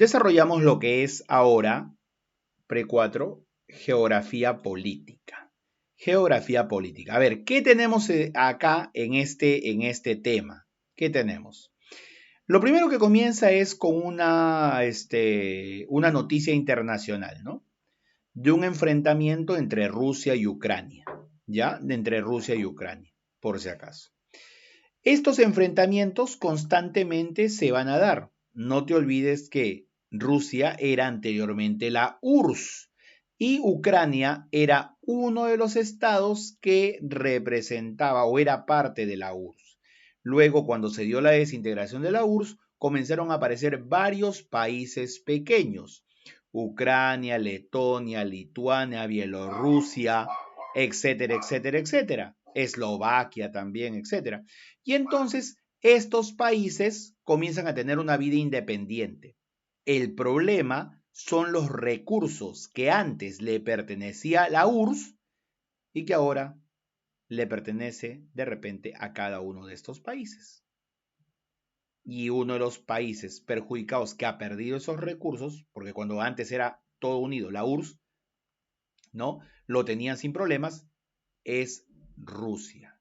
desarrollamos lo que es ahora, pre-4, geografía política. Geografía política. A ver, ¿qué tenemos acá en este tema? ¿Qué tenemos? Lo primero que comienza es con una noticia internacional, ¿no? De un enfrentamiento entre Rusia y Ucrania, ¿ya? Entre Rusia y Ucrania, por si acaso. Estos enfrentamientos constantemente se van a dar. No te olvides que Rusia era anteriormente la URSS y Ucrania era uno de los estados que representaba o era parte de la URSS. Luego, cuando se dio la desintegración de la URSS, comenzaron a aparecer varios países pequeños. Ucrania, Letonia, Lituania, Bielorrusia, etcétera, etcétera, etcétera. Eslovaquia también, etcétera. Y entonces estos países comienzan a tener una vida independiente. El problema son los recursos que antes le pertenecía a la URSS y que ahora le pertenece de repente a cada uno de estos países. Y uno de los países perjudicados que ha perdido esos recursos, porque cuando antes era todo unido, la URSS, ¿no? Lo tenían sin problemas, es Rusia.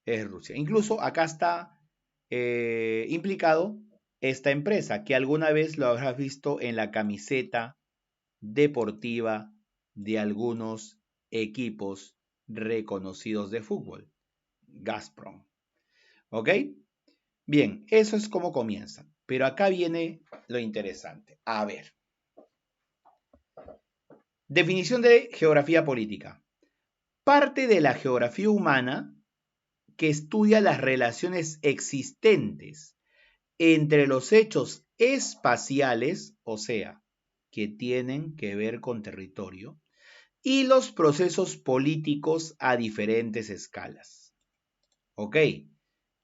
Es Rusia. Incluso acá está implicado esta empresa, que alguna vez lo habrás visto en la camiseta deportiva de algunos equipos reconocidos de fútbol. Gazprom. ¿Ok? Bien, eso es como comienza. Pero acá viene lo interesante. A ver. Definición de geografía política. Parte de la geografía humana que estudia las relaciones existentes entre los hechos espaciales, o sea, que tienen que ver con territorio, y los procesos políticos a diferentes escalas. ¿Ok?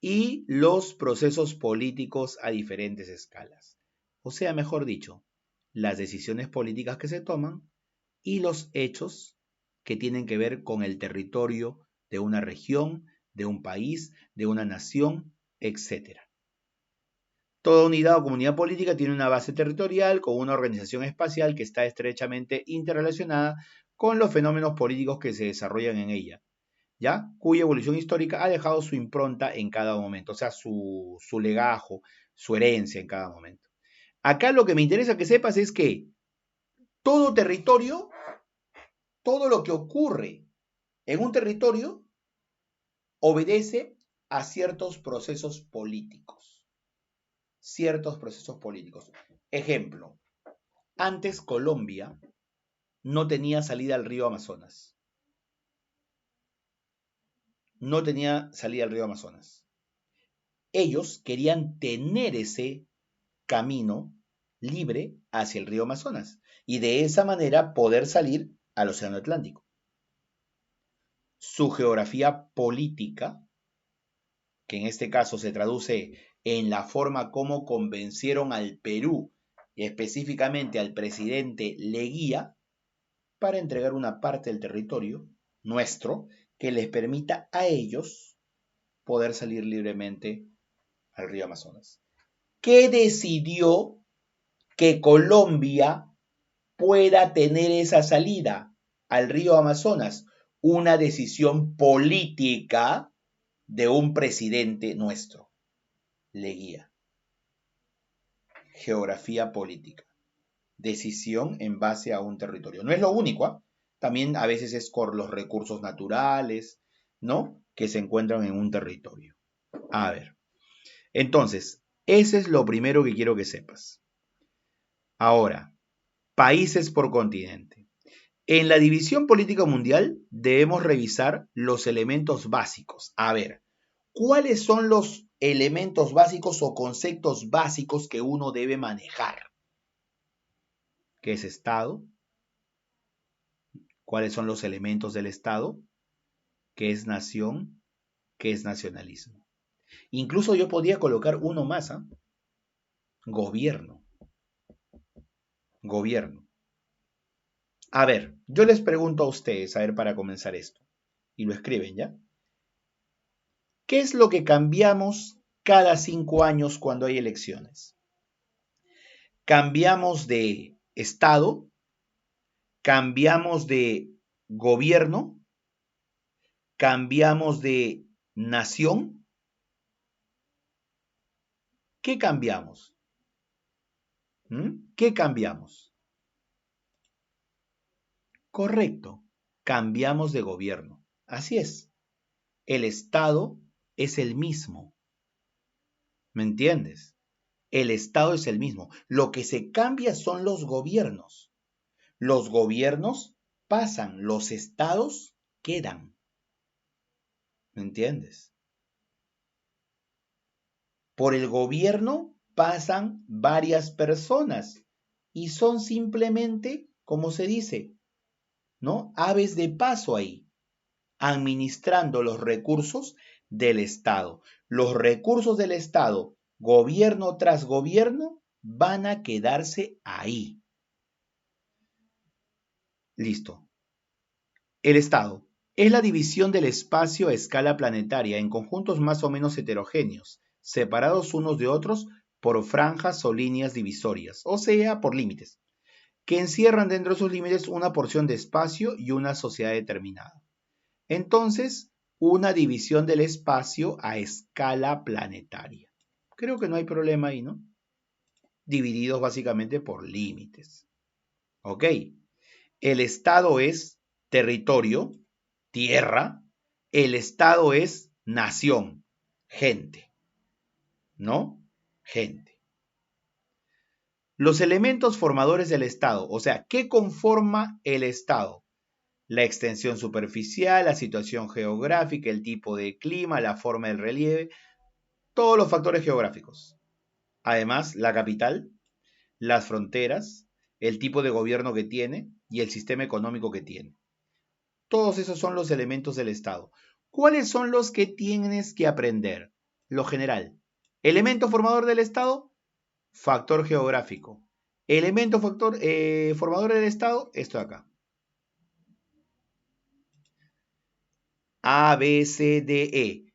Y los procesos políticos a diferentes escalas. O sea, mejor dicho, las decisiones políticas que se toman y los hechos que tienen que ver con el territorio de una región, de un país, de una nación, etc. Toda unidad o comunidad política tiene una base territorial con una organización espacial que está estrechamente interrelacionada con los fenómenos políticos que se desarrollan en ella, ¿ya? Cuya evolución histórica ha dejado su impronta en cada momento, o sea, su legajo, su herencia en cada momento. Acá lo que me interesa que sepas es que todo territorio, todo lo que ocurre en un territorio, obedece a ciertos procesos políticos. Ciertos procesos políticos. Ejemplo, antes Colombia no tenía salida al río Amazonas. No tenía salida al río Amazonas. Ellos querían tener ese camino libre hacia el río Amazonas y de esa manera poder salir al Océano Atlántico. Su geografía política, que en este caso se traduce en la forma como convencieron al Perú y específicamente al presidente Leguía para entregar una parte del territorio nuestro que les permita a ellos poder salir libremente al río Amazonas. ¿Qué decidió que Colombia pueda tener esa salida al río Amazonas? Una decisión política de un presidente nuestro, Leguía. Geografía política. Decisión en base a un territorio. No es lo único, ¿eh? También a veces es por los recursos naturales, ¿no? Que se encuentran en un territorio. A ver. Entonces, ese es lo primero que quiero que sepas. Ahora, países por continente. En la división política mundial debemos revisar los elementos básicos. A ver, ¿cuáles son los elementos básicos o conceptos básicos que uno debe manejar? ¿Qué es Estado? ¿Cuáles son los elementos del Estado? ¿Qué es nación? ¿Qué es nacionalismo? Incluso yo podría colocar uno más, ¿eh? Gobierno. Gobierno. A ver, yo les pregunto a ustedes, a ver, para comenzar esto, y lo escriben, ¿ya? ¿Qué es lo que cambiamos cada 5 años cuando hay elecciones? Cambiamos de estado, cambiamos de gobierno, cambiamos de nación. ¿Qué cambiamos? ¿Qué cambiamos? Correcto, cambiamos de gobierno. Así es. El estado es el mismo. ¿Me entiendes? El estado es el mismo. Lo que se cambia son los gobiernos. Los gobiernos pasan, los estados quedan. ¿Me entiendes? Por el gobierno pasan varias personas y son simplemente, como se dice, ¿no? Aves de paso ahí, administrando los recursos del Estado. Los recursos del Estado, gobierno tras gobierno, van a quedarse ahí. Listo. El Estado es la división del espacio a escala planetaria en conjuntos más o menos heterogéneos, separados unos de otros por franjas o líneas divisorias, o sea, por límites, que encierran dentro de sus límites una porción de espacio y una sociedad determinada. Entonces, una división del espacio a escala planetaria. Creo que no hay problema ahí, ¿no? Divididos básicamente por límites. ¿Ok? El Estado es territorio, tierra. El Estado es nación, gente. ¿No? Gente. Los elementos formadores del Estado, o sea, ¿qué conforma el Estado? La extensión superficial, la situación geográfica, el tipo de clima, la forma del relieve, todos los factores geográficos. Además, la capital, las fronteras, el tipo de gobierno que tiene y el sistema económico que tiene. Todos esos son los elementos del Estado. ¿Cuáles son los que tienes que aprender? Lo general. Elemento formador del Estado, factor geográfico. Elemento formador del Estado, esto de acá. A, B, C, D, E.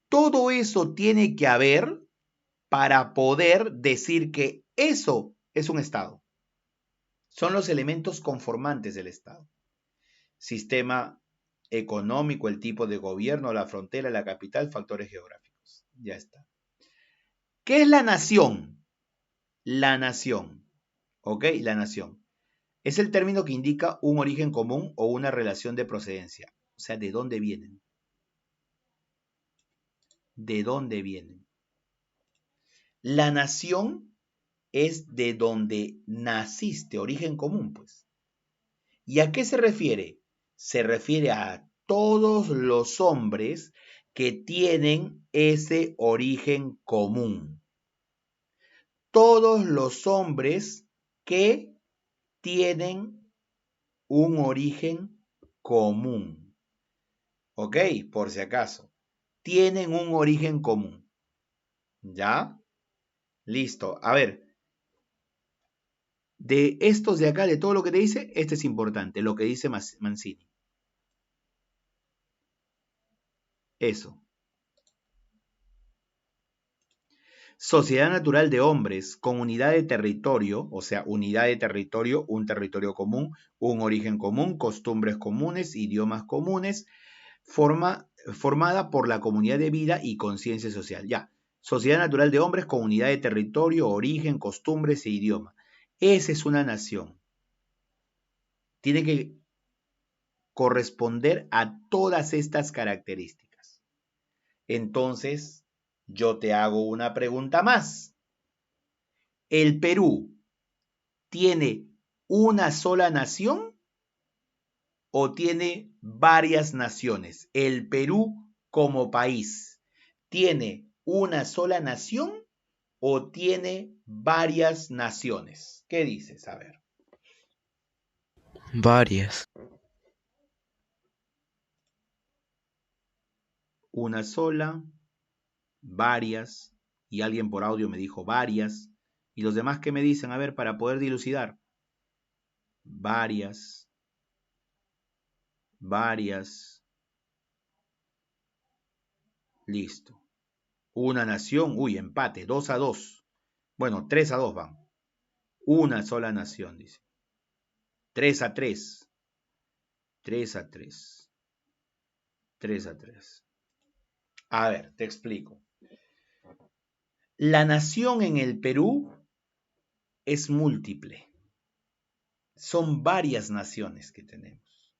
Todo eso tiene que haber para poder decir que eso es un Estado. Son los elementos conformantes del Estado. Sistema económico, el tipo de gobierno, la frontera, la capital, factores geográficos. Ya está. ¿Qué es la nación? La nación. ¿Ok? La nación. Es el término que indica un origen común o una relación de procedencia. O sea, ¿de dónde vienen? ¿De dónde vienen? La nación es de donde naciste, origen común, pues. ¿Y a qué se refiere? Se refiere a todos los hombres que tienen ese origen común. Todos los hombres que tienen un origen común. ¿Ok? Por si acaso. Tienen un origen común. ¿Ya? Listo. A ver. De estos de acá, de todo lo que te dice, este es importante, lo que dice Mancini. Eso. Sociedad natural de hombres con unidad de territorio, o sea, unidad de territorio, un territorio común, un origen común, costumbres comunes, idiomas comunes, formada por la comunidad de vida y conciencia social. Ya, sociedad natural de hombres con unidad de territorio, origen, costumbres e idioma. Esa es una nación. Tiene que corresponder a todas estas características. Entonces, yo te hago una pregunta más. ¿El Perú tiene una sola nación o tiene varias naciones? ¿El Perú como país tiene una sola nación o tiene varias naciones? ¿Qué dices? A ver. Varias. Una sola, varias, y alguien por audio me dijo varias, y los demás que me dicen, a ver, para poder dilucidar. Varias, varias, listo. Una nación, uy, empate, 2-2. Bueno, 3-2 van. Una sola nación, dice. 3-3. 3-3. 3-3. A ver, te explico. La nación en el Perú es múltiple. Son varias naciones que tenemos.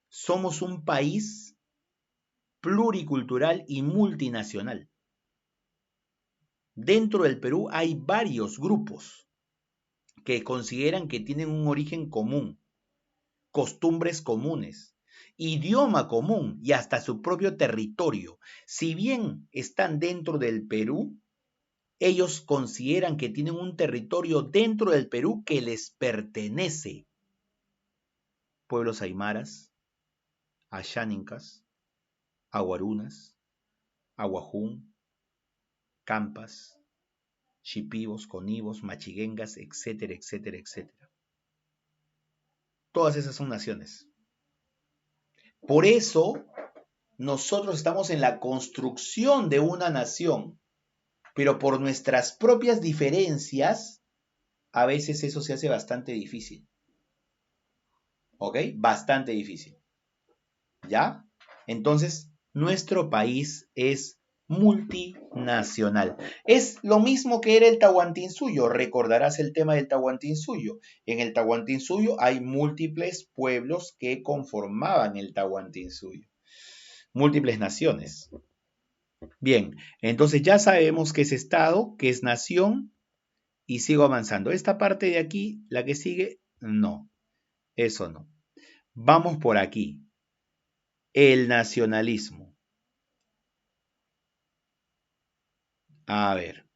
Somos un país pluricultural y multinacional. Dentro del Perú hay varios grupos que consideran que tienen un origen común, costumbres comunes, idioma común y hasta su propio territorio. Si bien están dentro del Perú, ellos consideran que tienen un territorio dentro del Perú que les pertenece. Pueblos aymaras, ayánicas, aguarunas, aguajún, campas, shipibos, conibos, machiguengas, etcétera, etcétera, etcétera. Todas esas son naciones. Por eso, nosotros estamos en la construcción de una nación, pero por nuestras propias diferencias, a veces eso se hace bastante difícil. ¿Ok? Bastante difícil. ¿Ya? Entonces, nuestro país es multinacional. Es lo mismo que era el Tahuantinsuyo. Recordarás el tema del Tahuantinsuyo. En el Tahuantinsuyo hay múltiples pueblos que conformaban el Tahuantinsuyo. Múltiples naciones. Bien, entonces ya sabemos qué es Estado, qué es nación, y sigo avanzando. Esta parte de aquí, la que sigue, no, eso no. Vamos por aquí. El nacionalismo. A ver.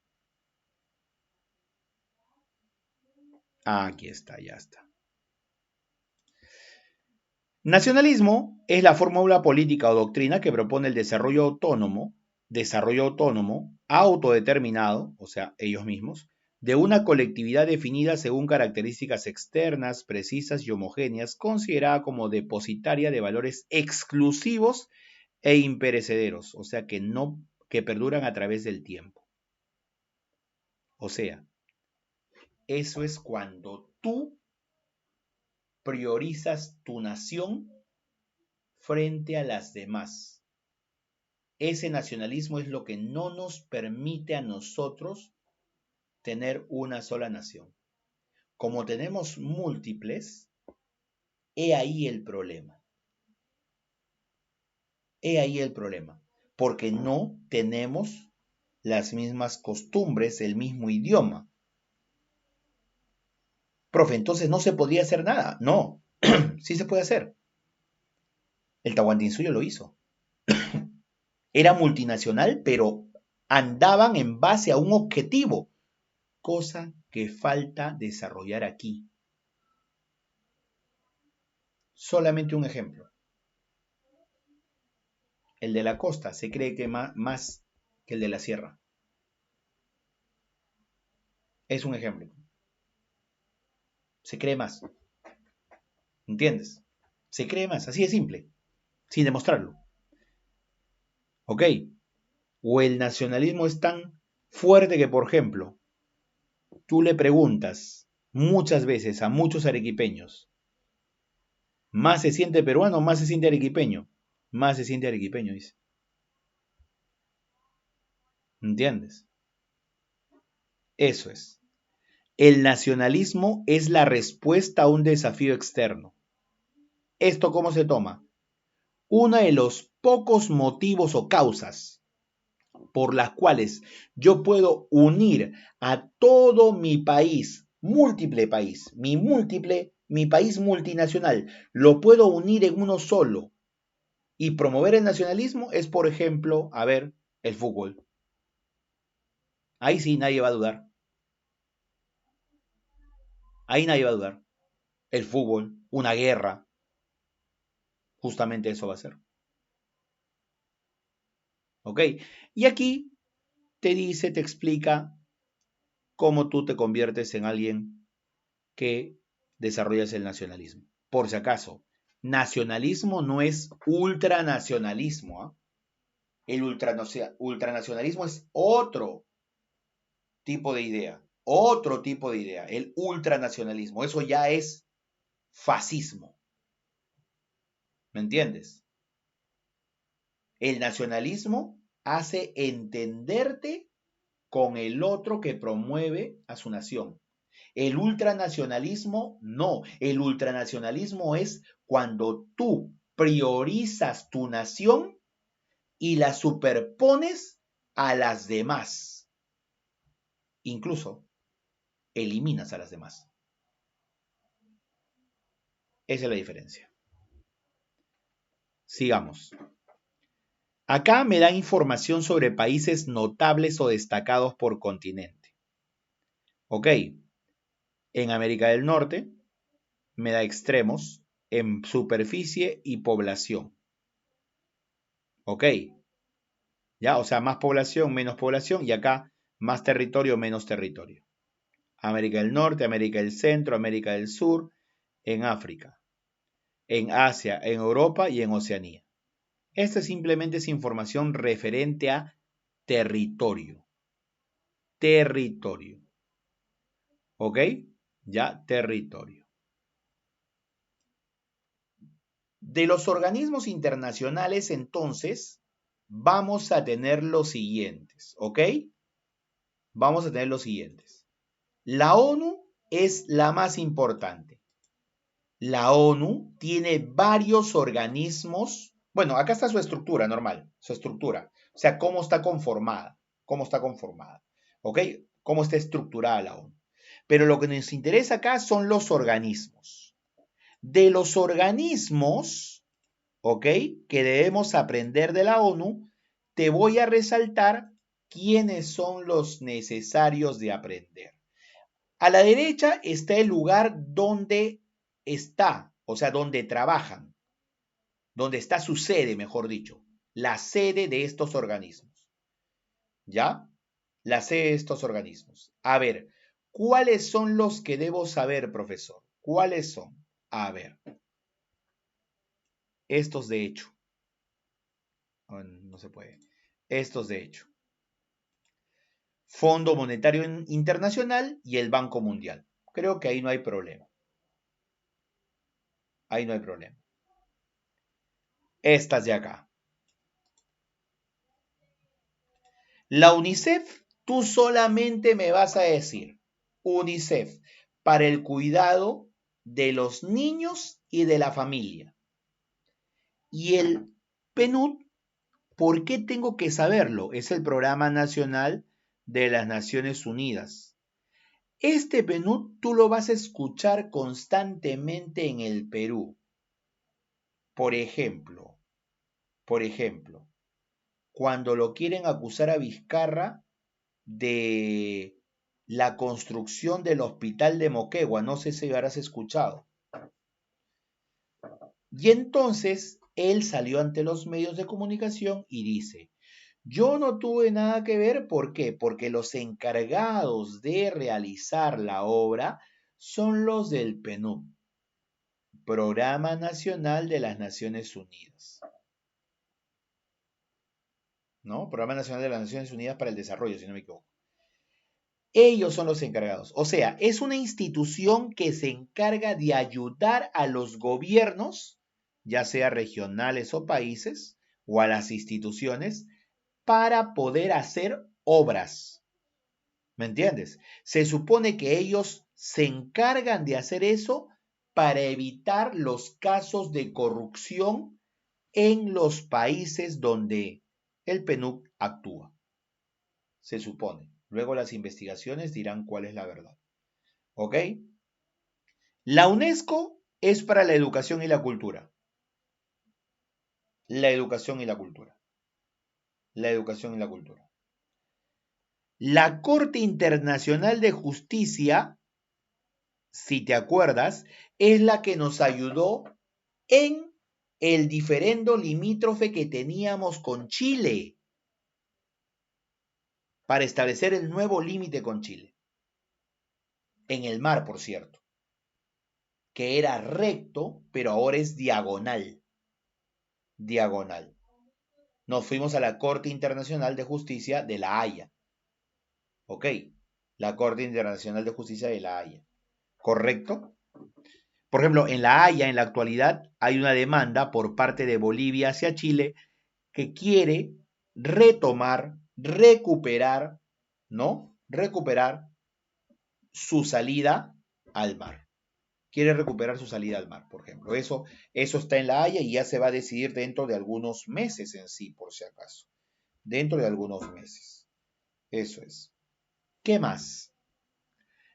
Aquí está, ya está. Nacionalismo es la fórmula política o doctrina que propone el desarrollo autónomo, autodeterminado, o sea, ellos mismos, de una colectividad definida según características externas, precisas y homogéneas, considerada como depositaria de valores exclusivos e imperecederos, o sea, que perduran a través del tiempo. O sea, eso es cuando tú priorizas tu nación frente a las demás. Ese nacionalismo es lo que no nos permite a nosotros tener una sola nación. Como tenemos múltiples, he ahí el problema. He ahí el problema. Porque no tenemos las mismas costumbres, el mismo idioma. Profe, entonces no se podría hacer nada. No, sí se puede hacer. El Tahuantinsuyo lo hizo. Era multinacional, pero andaban en base a un objetivo, cosa que falta desarrollar aquí. Solamente un ejemplo. El de la costa se cree que más que el de la sierra. Es un ejemplo. Se cree más. ¿Entiendes? Se cree más, así de simple, sin demostrarlo. ¿Ok? O el nacionalismo es tan fuerte que, por ejemplo, tú le preguntas muchas veces a muchos arequipeños, ¿más se siente peruano o más se siente arequipeño? Más se siente arequipeño, dice. ¿Entiendes? Eso es. El nacionalismo es la respuesta a un desafío externo. ¿Esto cómo se toma? Uno de los pocos motivos o causas por las cuales yo puedo unir a todo mi país, mi país multinacional, lo puedo unir en uno solo y promover el nacionalismo es, por ejemplo, a ver, el fútbol. Ahí sí nadie va a dudar. Ahí nadie va a dudar. El fútbol, una guerra, justamente eso va a ser. ¿Ok? Y aquí te dice, te explica cómo tú te conviertes en alguien que desarrollas el nacionalismo. Por si acaso, nacionalismo no es ultranacionalismo. ¿Eh? El ultranacionalismo es otro tipo de idea. Otro tipo de idea, el ultranacionalismo. Eso ya es fascismo. ¿Me entiendes? El nacionalismo hace entenderte con el otro que promueve a su nación. El ultranacionalismo no. El ultranacionalismo es cuando tú priorizas tu nación y la superpones a las demás. Incluso eliminas a las demás. Esa es la diferencia. Sigamos. Acá me da información sobre países notables o destacados por continente. Ok. En América del Norte me da extremos en superficie y población. Ok. Ya, o sea, más población, menos población, y acá más territorio, menos territorio. América del Norte, América del Centro, América del Sur, en África, en Asia, en Europa y en Oceanía. Esta simplemente es información referente a territorio. Territorio. ¿Ok? Ya, territorio. De los organismos internacionales, entonces, vamos a tener los siguientes. ¿Ok? Vamos a tener los siguientes. La ONU es la más importante. La ONU tiene varios organismos. Bueno, acá está su estructura normal, su estructura. O sea, cómo está conformada. Cómo está conformada. ¿Ok? Cómo está estructurada la ONU. Pero lo que nos interesa acá son los organismos. De los organismos, ¿ok? Que debemos aprender de la ONU, te voy a resaltar quiénes son los necesarios de aprender. A la derecha está el lugar donde está, o sea, donde trabajan, donde está su sede, mejor dicho, la sede de estos organismos. ¿Ya? La sede de estos organismos. A ver, ¿cuáles son los que debo saber, profesor? ¿Cuáles son? A ver, estos de hecho. No se puede. Estos de hecho. Fondo Monetario Internacional y el Banco Mundial. Creo que ahí no hay problema. Ahí no hay problema. Estas de acá. La UNICEF, tú solamente me vas a decir, UNICEF, para el cuidado de los niños y de la familia. Y el PNUD, ¿por qué tengo que saberlo? Es el Programa Nacional de las Naciones Unidas. Este PNUD tú lo vas a escuchar constantemente en el Perú. Por ejemplo, cuando lo quieren acusar a Vizcarra de la construcción del hospital de Moquegua, no sé si habrás escuchado. Y entonces él salió ante los medios de comunicación y dice, yo no tuve nada que ver, ¿por qué? Porque los encargados de realizar la obra son los del PNUD, Programa Nacional de las Naciones Unidas. ¿No? Programa Nacional de las Naciones Unidas para el Desarrollo, si no me equivoco. Ellos son los encargados. O sea, es una institución que se encarga de ayudar a los gobiernos, ya sea regionales o países, o a las instituciones, para poder hacer obras. ¿Me entiendes? Se supone que ellos se encargan de hacer eso para evitar los casos de corrupción en los países donde el PNUD actúa. Se supone. Luego las investigaciones dirán cuál es la verdad. ¿Ok? La UNESCO es para la educación y la cultura. La educación y la cultura. La educación y la cultura. La Corte Internacional de Justicia, si te acuerdas, es la que nos ayudó en el diferendo limítrofe que teníamos con Chile para establecer el nuevo límite con Chile. En el mar, por cierto, que era recto, pero ahora es diagonal. Diagonal. Nos fuimos a la Corte Internacional de Justicia de La Haya. ¿Ok? La Corte Internacional de Justicia de La Haya. ¿Correcto? Por ejemplo, en La Haya, en la actualidad, hay una demanda por parte de Bolivia hacia Chile que quiere retomar, recuperar, ¿no? Recuperar su salida al mar. Quiere recuperar su salida al mar, por ejemplo. Eso está en La Haya y ya se va a decidir dentro de algunos meses en sí, por si acaso. Dentro de algunos meses. Eso es. ¿Qué más?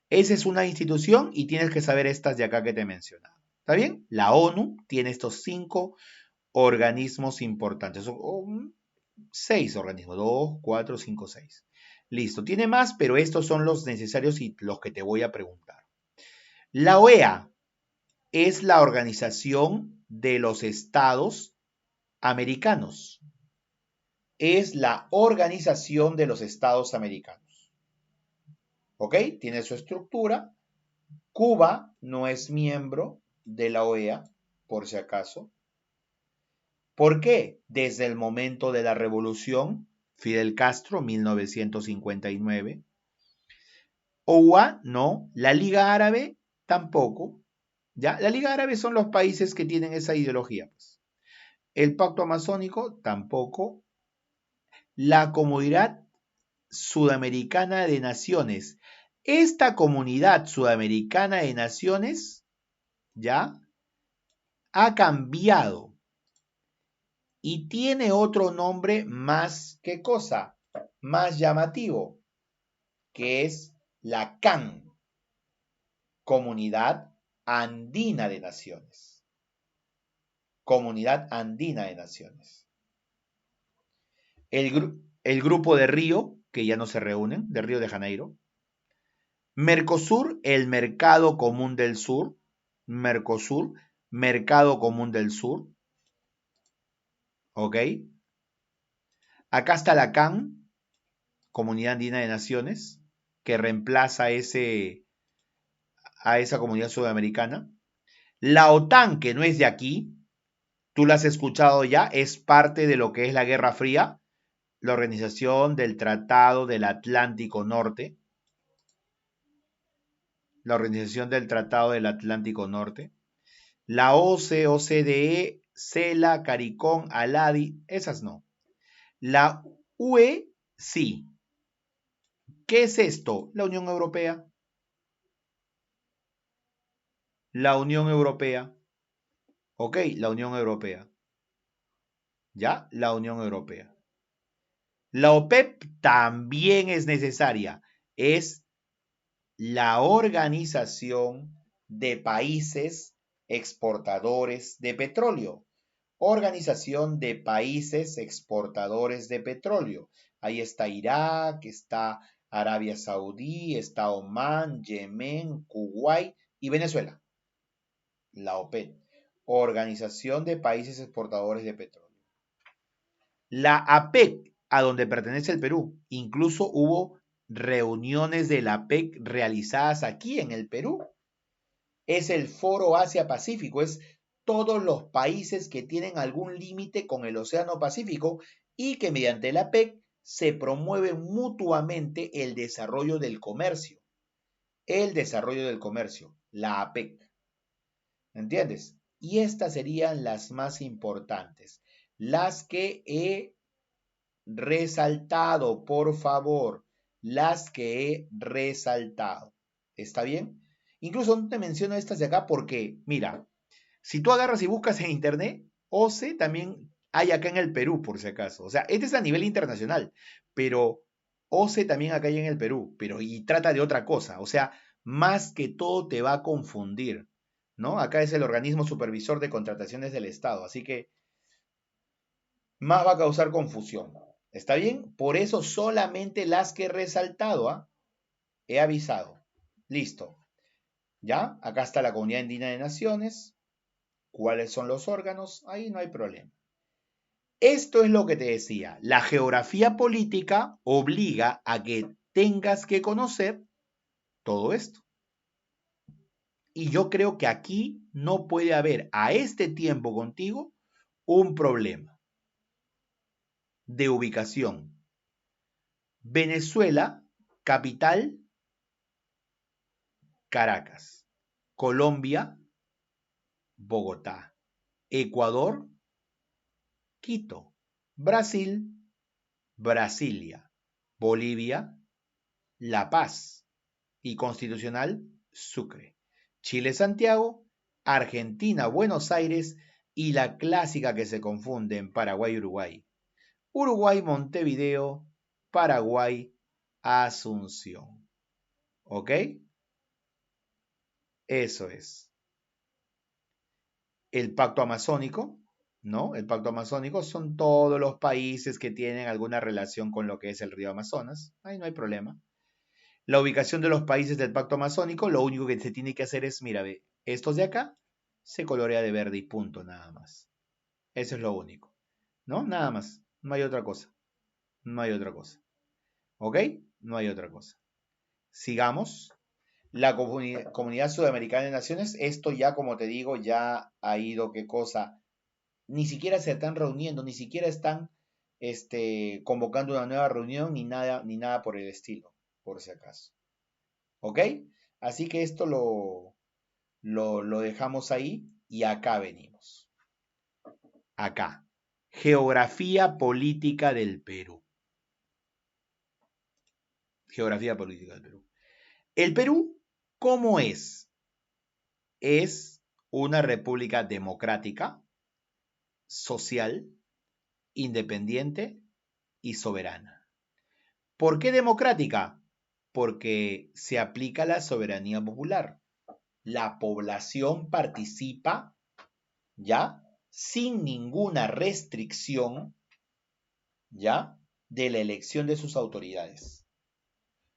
Esa es una institución y tienes que saber estas de acá que te he mencionado. ¿Está bien? La ONU tiene estos 5 organismos importantes. Son 6 organismos. 2, 4, 5, 6. Listo. Tiene más, pero estos son los necesarios y los que te voy a preguntar. La OEA es la Organización de los Estados Americanos. Es la Organización de los Estados Americanos. ¿Ok? Tiene su estructura. Cuba no es miembro de la OEA, por si acaso. ¿Por qué? Desde el momento de la revolución, Fidel Castro, 1959. OUA, no. La Liga Árabe, tampoco. ¿Ya? La Liga Árabe son los países que tienen esa ideología. Pues. El Pacto Amazónico, tampoco. La Comunidad Sudamericana de Naciones. Esta Comunidad Sudamericana de Naciones, ¿ya? Ha cambiado y tiene otro nombre más, ¿qué cosa? Más llamativo, que es la CAN, Comunidad Andina de Naciones. Comunidad Andina de Naciones. El grupo de Río, que ya no se reúnen, de Río de Janeiro. Mercosur, el Mercado Común del Sur. Mercosur, Mercado Común del Sur. ¿Ok? Acá está la CAN, Comunidad Andina de Naciones, que reemplaza a esa comunidad sudamericana. La OTAN, que no es de aquí, tú la has escuchado ya, es parte de lo que es la Guerra Fría, la Organización del Tratado del Atlántico Norte. La Organización del Tratado del Atlántico Norte. La OCE, OCDE, CELA, CARICOM, ALADI, esas no. La UE, sí. ¿Qué es esto? La Unión Europea. La Unión Europea. Ok, la Unión Europea. ¿Ya? La Unión Europea. La OPEP también es necesaria. Es la Organización de Países Exportadores de Petróleo. Organización de Países Exportadores de Petróleo. Ahí está Irak, está Arabia Saudí, está Omán, Yemen, Kuwait y Venezuela. La OPEP. Organización de Países Exportadores de Petróleo. La APEC, a donde pertenece el Perú, incluso hubo reuniones de la APEC realizadas aquí en el Perú. Es el Foro Asia-Pacífico, es todos los países que tienen algún límite con el Océano Pacífico y que mediante la APEC se promueve mutuamente el desarrollo del comercio. El desarrollo del comercio, la APEC. ¿Entiendes? Y estas serían las más importantes, las que he resaltado, por favor, las que he resaltado. ¿Está bien? Incluso no te menciono estas de acá porque, mira, si tú agarras y buscas en internet, OCE también hay acá en el Perú, por si acaso. O sea, este es a nivel internacional, pero OCE también acá hay en el Perú, pero y trata de otra cosa. O sea, más que todo te va a confundir, ¿no? Acá es el organismo supervisor de contrataciones del Estado, así que más va a causar confusión. ¿Está bien? Por eso solamente las que he resaltado, ¿ah? He avisado. Listo. ¿Ya? Acá está la Comunidad Andina de Naciones. ¿Cuáles son los órganos? Ahí no hay problema. Esto es lo que te decía. La geografía política obliga a que tengas que conocer todo esto. Y yo creo que aquí no puede haber a este tiempo contigo un problema de ubicación. Venezuela, capital, Caracas. Colombia, Bogotá. Ecuador, Quito. Brasil, Brasilia. Bolivia, La Paz. Y constitucional, Sucre. Chile, Santiago. Argentina, Buenos Aires. Y la clásica que se confunde en Paraguay, Uruguay. Uruguay, Montevideo. Paraguay, Asunción. ¿Ok? Eso es. El pacto amazónico, ¿no? El pacto amazónico son todos los países que tienen alguna relación con lo que es el río Amazonas. Ahí no hay problema. La ubicación de los países del pacto amazónico, lo único que se tiene que hacer es, mira, ve, estos de acá se colorea de verde y punto, nada más. Eso es lo único, ¿no? Nada más. No hay otra cosa. No hay otra cosa. ¿Ok? No hay otra cosa. Sigamos. La Comunidad Sudamericana de Naciones, esto ya, como te digo, ya ha ido, ¿qué cosa? Ni siquiera se están reuniendo, ni siquiera están convocando una nueva reunión, ni nada por el estilo, por si acaso. ¿Ok? Así que esto lo dejamos ahí y acá venimos. Acá. Geografía política del Perú. Geografía política del Perú. El Perú, ¿cómo es? Es una república democrática, social, independiente y soberana. ¿Por qué democrática? Porque se aplica la soberanía popular. La población participa, ¿ya? Sin ninguna restricción, ¿ya? De la elección de sus autoridades.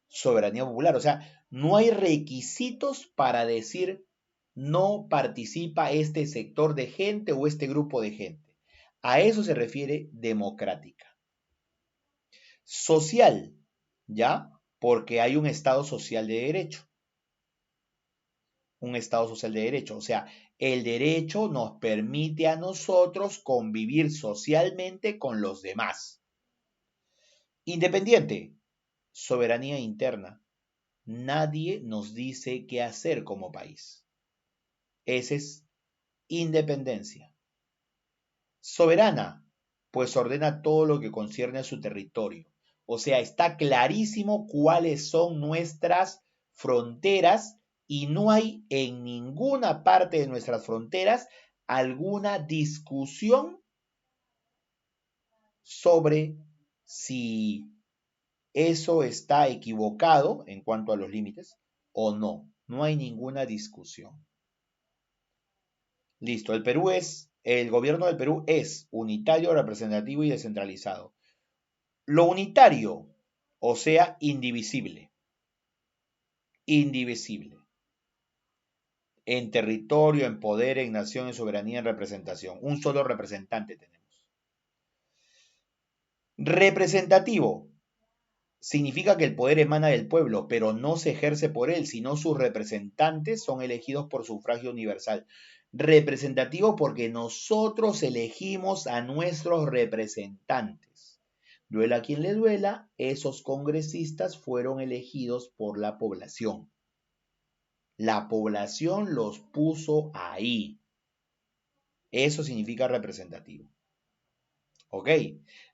Soberanía popular, o sea, no hay requisitos para decir no participa este sector de gente o este grupo de gente. A eso se refiere democrática. Social, ¿ya? Porque hay un Estado social de derecho. Un Estado social de derecho. O sea, el derecho nos permite a nosotros convivir socialmente con los demás. Independiente, soberanía interna. Nadie nos dice qué hacer como país. Ese es independencia. Soberana, pues ordena todo lo que concierne a su territorio. O sea, está clarísimo cuáles son nuestras fronteras y no hay en ninguna parte de nuestras fronteras alguna discusión sobre si eso está equivocado en cuanto a los límites o no. No hay ninguna discusión. Listo, el gobierno del Perú es unitario, representativo y descentralizado. Lo unitario, o sea, indivisible. Indivisible. En territorio, en poder, en nación, en soberanía, en representación. Un solo representante tenemos. Representativo. Significa que el poder emana del pueblo, pero no se ejerce por él, sino sus representantes son elegidos por sufragio universal. Representativo porque nosotros elegimos a nuestros representantes. Duela a quien le duela, esos congresistas fueron elegidos por la población. La población los puso ahí. Eso significa representativo. ¿Ok?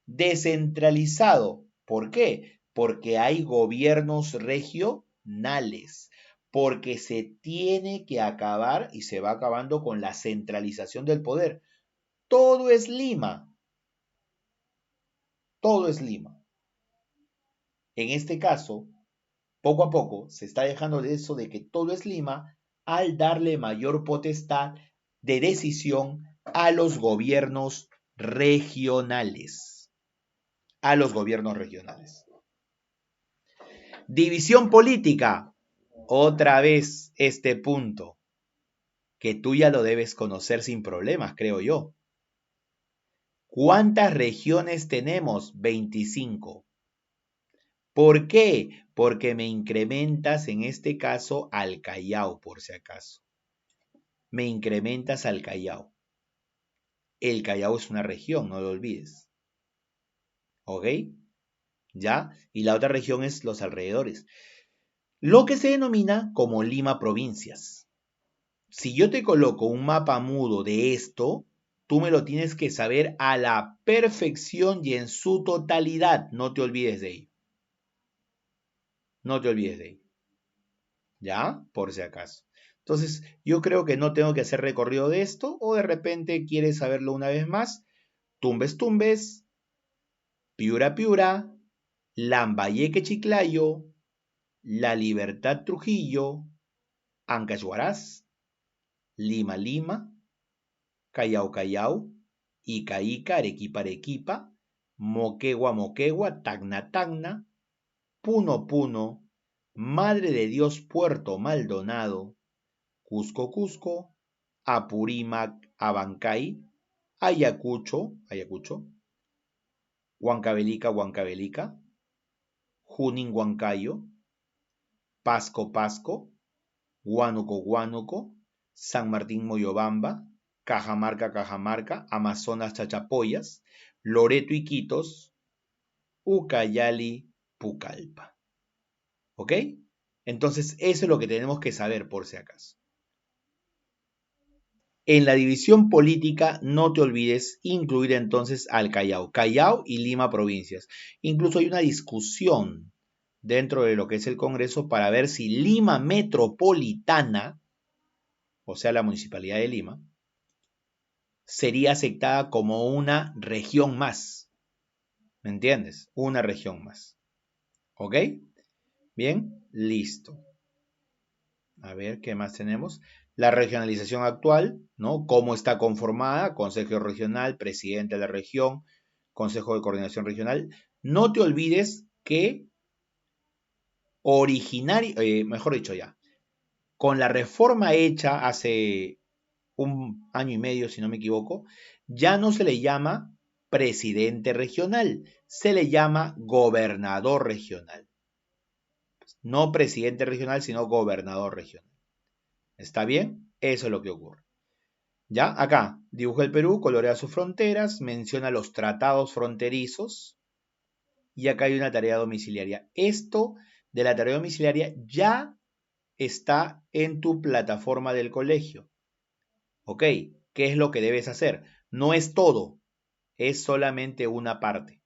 Descentralizado. ¿Por qué? Porque hay gobiernos regionales. Porque se tiene que acabar y se va acabando con la centralización del poder. Todo es Lima. Todo es Lima. En este caso, poco a poco se está dejando de eso de que todo es Lima al darle mayor potestad de decisión a los gobiernos regionales. A los gobiernos regionales. División política. Otra vez este punto, que tú ya lo debes conocer sin problemas, creo yo. ¿Cuántas regiones tenemos? 25. ¿Por qué? Porque me incrementas en este caso al Callao, por si acaso. Me incrementas al Callao. El Callao es una región, no lo olvides. ¿Ok? ¿Ya? Y la otra región es los alrededores. lo que se denomina como Lima Provincias. Si yo te coloco un mapa mudo de esto, tú me lo tienes que saber a la perfección y en su totalidad. No te olvides de ello. No te olvides de ello. ¿Ya? Por si acaso. Entonces, yo creo que no tengo que hacer recorrido de esto, o de repente quieres saberlo una vez más. Tumbes, tumbes, Piura, Piura, Lambayeque, Chiclayo, La Libertad, Trujillo, Ancash, Huaraz, Lima, Lima, Callao, Callao, Ica, Ica, Arequipa, Arequipa, Moquegua, Moquegua, Tacna, Tacna, Puno, Puno, Madre de Dios, Puerto Maldonado, Cusco, Cusco, Apurímac, Abancay, Ayacucho, Ayacucho, Huancavelica, Huancavelica, Junín, Huancayo, Pasco, Pasco, Huánuco, Huánuco, San Martín, Moyobamba, Cajamarca, Cajamarca, Amazonas, Chachapoyas, Loreto, Iquitos, Ucayali, Pucallpa. ¿Ok? Entonces, eso es lo que tenemos que saber por si acaso. En la división política, no te olvides incluir entonces al Callao. Callao y Lima provincias. Incluso hay una discusión dentro de lo que es el Congreso para ver si Lima Metropolitana, o sea, la Municipalidad de Lima, sería aceptada como una región más. ¿Me entiendes? Una región más. ¿Ok? Bien, listo. A ver, ¿qué más tenemos? La regionalización actual, ¿no? ¿Cómo está conformada? Consejo regional, presidente de la región, Consejo de Coordinación Regional. No te olvides que mejor dicho ya, con la reforma hecha hace un año y medio, si no me equivoco, ya no se le llama presidente regional, se le llama gobernador regional. No presidente regional, sino gobernador regional. ¿Está bien? Eso es lo que ocurre. ¿Ya? Acá, dibuja el Perú, colorea sus fronteras, menciona los tratados fronterizos y acá hay una tarea domiciliaria. Esto de la tarea domiciliaria ya está en tu plataforma del colegio. ¿Ok? ¿Qué es lo que debes hacer? No es todo, es solamente una parte.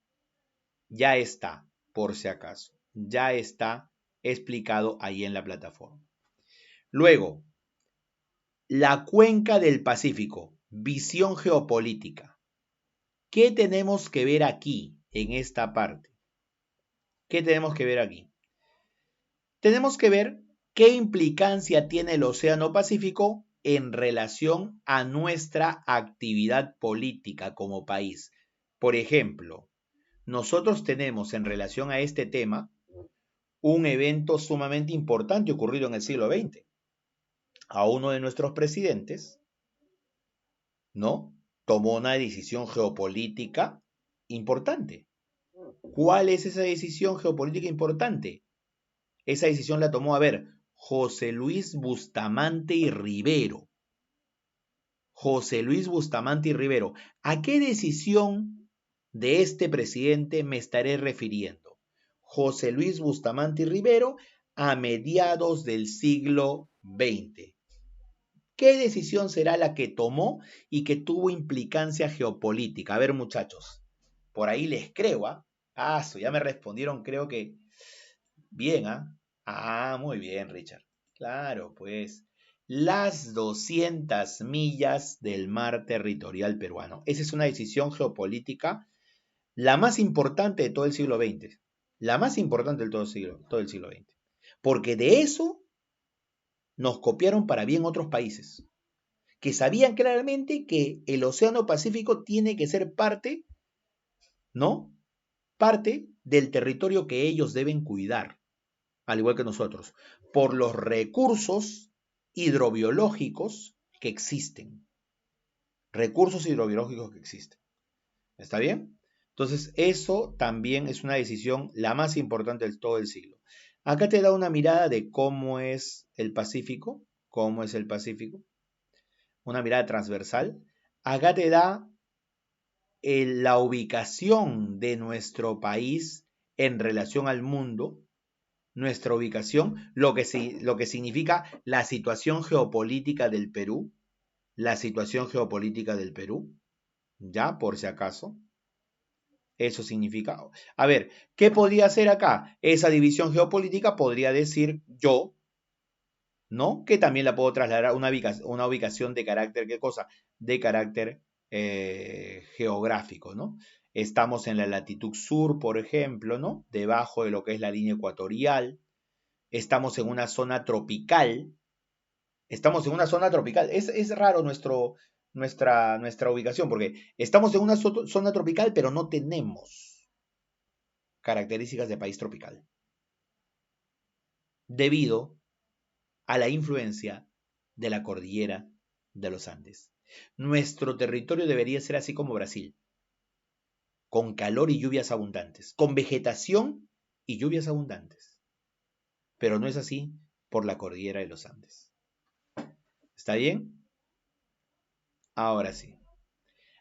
Ya está, por si acaso. Ya está explicado ahí en la plataforma. Luego, la cuenca del Pacífico, visión geopolítica. ¿Qué tenemos que ver aquí, en esta parte? ¿Qué tenemos que ver aquí? Tenemos que ver qué implicancia tiene el Océano Pacífico en relación a nuestra actividad política como país. Por ejemplo, nosotros tenemos en relación a este tema un evento sumamente importante ocurrido en el siglo XX. A uno de nuestros presidentes, ¿no? Tomó una decisión geopolítica importante. ¿Cuál es esa decisión geopolítica importante? Esa decisión la tomó, a ver, José Luis Bustamante y Rivero. José Luis Bustamante y Rivero. ¿A qué decisión de este presidente me estaré refiriendo? José Luis Bustamante y Rivero a mediados del siglo XX. ¿Qué decisión será la que tomó y que tuvo implicancia geopolítica? A ver, muchachos, por ahí les creo, ¿ah? Ya me respondieron, creo que bien, ¿ah? Muy bien, Richard. Claro, pues las 200 millas del mar territorial peruano. Esa es una decisión geopolítica, la más importante de todo el siglo XX. La más importante de todo el siglo XX. Porque de eso nos copiaron para bien otros países, que sabían claramente que el Océano Pacífico tiene que ser parte, ¿no? Parte del territorio que ellos deben cuidar, al igual que nosotros, por los recursos hidrobiológicos que existen. Recursos hidrobiológicos que existen. ¿Está bien? Entonces, eso también es una decisión la más importante de todo el siglo. Acá te da una mirada de cómo es el Pacífico, una mirada transversal. Acá te da la ubicación de nuestro país en relación al mundo, nuestra ubicación, lo que significa la situación geopolítica del Perú, la situación geopolítica del Perú, ya, por si acaso. Eso significa. A ver, ¿qué podría hacer acá? Esa división geopolítica podría decir yo, ¿no? Que también la puedo trasladar a una ubicación de carácter, ¿qué cosa? De carácter geográfico, ¿no? Estamos en la latitud sur, por ejemplo, ¿no? Debajo de lo que es la línea ecuatorial. Estamos en una zona tropical. Estamos en una zona tropical. Es raro nuestra ubicación, porque estamos en una zona tropical, pero no tenemos características de país tropical, debido a la influencia de la cordillera de los Andes. Nuestro territorio debería ser así como Brasil, con calor y lluvias abundantes, con vegetación y lluvias abundantes. Pero no es así por la cordillera de los Andes. ¿Está bien? Ahora sí.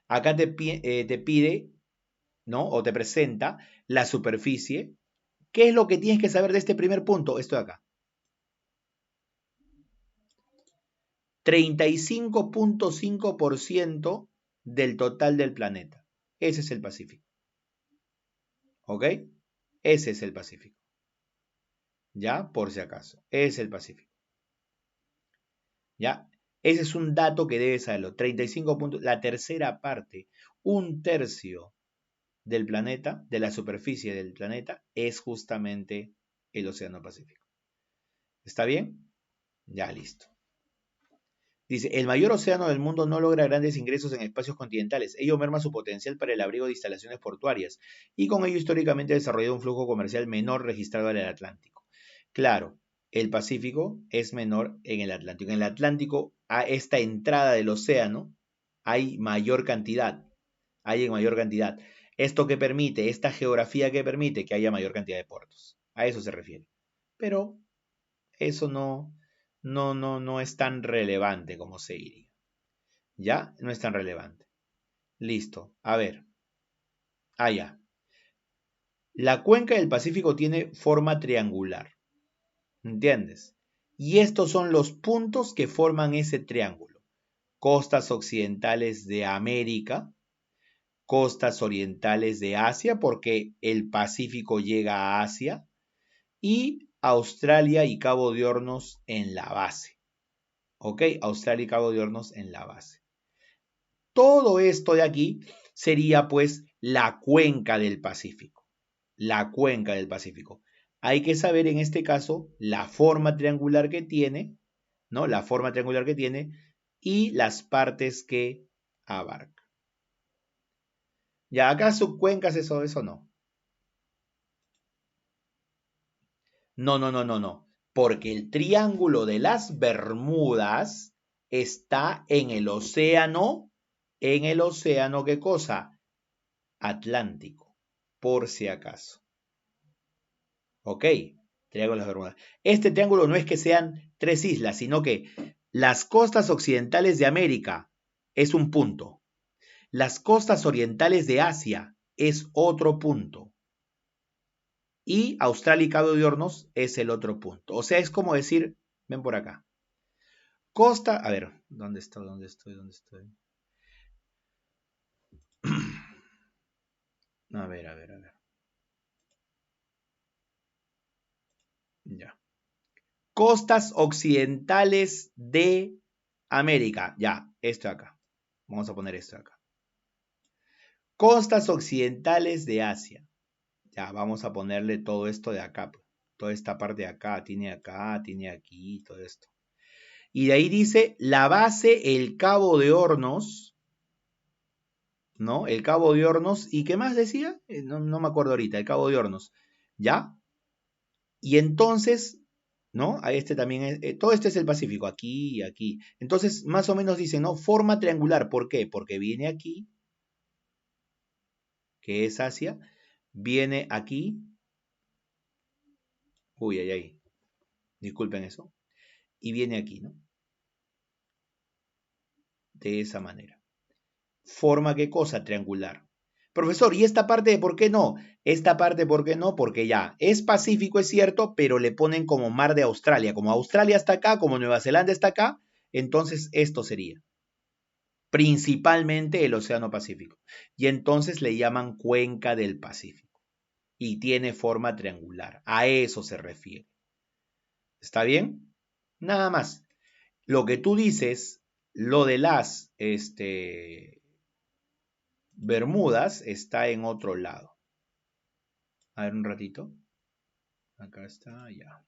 Acá te pide, ¿no? O te presenta la superficie. ¿Qué es lo que tienes que saber de este primer punto? Esto de acá. 35.5% del total del planeta. Ese es el Pacífico. ¿Ok? Ese es el Pacífico. ¿Ya? Por si acaso. Es el Pacífico. ¿Ya? Ese es un dato que debes saberlo. 35 puntos, la tercera parte, un tercio del planeta, de la superficie del planeta, es justamente el Océano Pacífico. ¿Está bien? Ya, listo. Dice, el mayor océano del mundo no logra grandes ingresos en espacios continentales. Ello merma su potencial para el abrigo de instalaciones portuarias y con ello históricamente ha desarrollado un flujo comercial menor registrado en el Atlántico. Claro, el Pacífico es menor en el Atlántico. En el Atlántico, a esta entrada del océano, hay mayor cantidad. Hay en mayor cantidad. Esto que permite, esta geografía que permite que haya mayor cantidad de puertos. A eso se refiere. Pero eso no es tan relevante como se diría. ¿Ya? No es tan relevante. Listo. A ver. Ya. La cuenca del Pacífico tiene forma triangular. ¿Entiendes? Y estos son los puntos que forman ese triángulo. Costas occidentales de América, costas orientales de Asia, porque el Pacífico llega a Asia, y Australia y Cabo de Hornos en la base. ¿Ok? Australia y Cabo de Hornos en la base. Todo esto de aquí sería pues la cuenca del Pacífico. La cuenca del Pacífico. Hay que saber en este caso la forma triangular que tiene, ¿no? La forma triangular que tiene y las partes que abarca. ¿Ya acá subcuencas eso no? No. Porque el triángulo de las Bermudas está en el océano. ¿En el océano qué cosa? Atlántico, por si acaso. ¿Ok? Triángulo de las Bermudas. Este triángulo no es que sean 3 islas, sino que las costas occidentales de América es un punto. Las costas orientales de Asia es otro punto. Y Australia y Cabo de Hornos es el otro punto. O sea, es como decir, ven por acá. Costa, a ver, ¿dónde estoy? A ver. Ya. Costas occidentales de América. Ya, esto de acá. Vamos a poner esto de acá. Costas occidentales de Asia. Ya, vamos a ponerle todo esto de acá. Toda esta parte de acá, tiene aquí, todo esto. Y de ahí dice la base, el Cabo de Hornos, ¿no? El Cabo de Hornos. ¿Y qué más decía? No me acuerdo ahorita, el Cabo de Hornos. ¿Ya? Y entonces, ¿no? A este también, todo esto es el Pacífico, aquí y aquí. Entonces, más o menos dicen, ¿no? Forma triangular. ¿Por qué? Porque viene aquí, que es Asia, viene aquí. Uy. Disculpen eso. Y viene aquí, ¿no? De esa manera. ¿Forma qué cosa? Triangular. Profesor, ¿y esta parte de por qué no? Esta parte, ¿por qué no? Porque ya es Pacífico, es cierto, pero le ponen como mar de Australia. Como Australia está acá, como Nueva Zelanda está acá, entonces esto sería principalmente el Océano Pacífico. Y entonces le llaman Cuenca del Pacífico. Y tiene forma triangular. A eso se refiere. ¿Está bien? Nada más. Lo que tú dices, lo de las Bermudas, está en otro lado. A ver un ratito. Acá está, ya.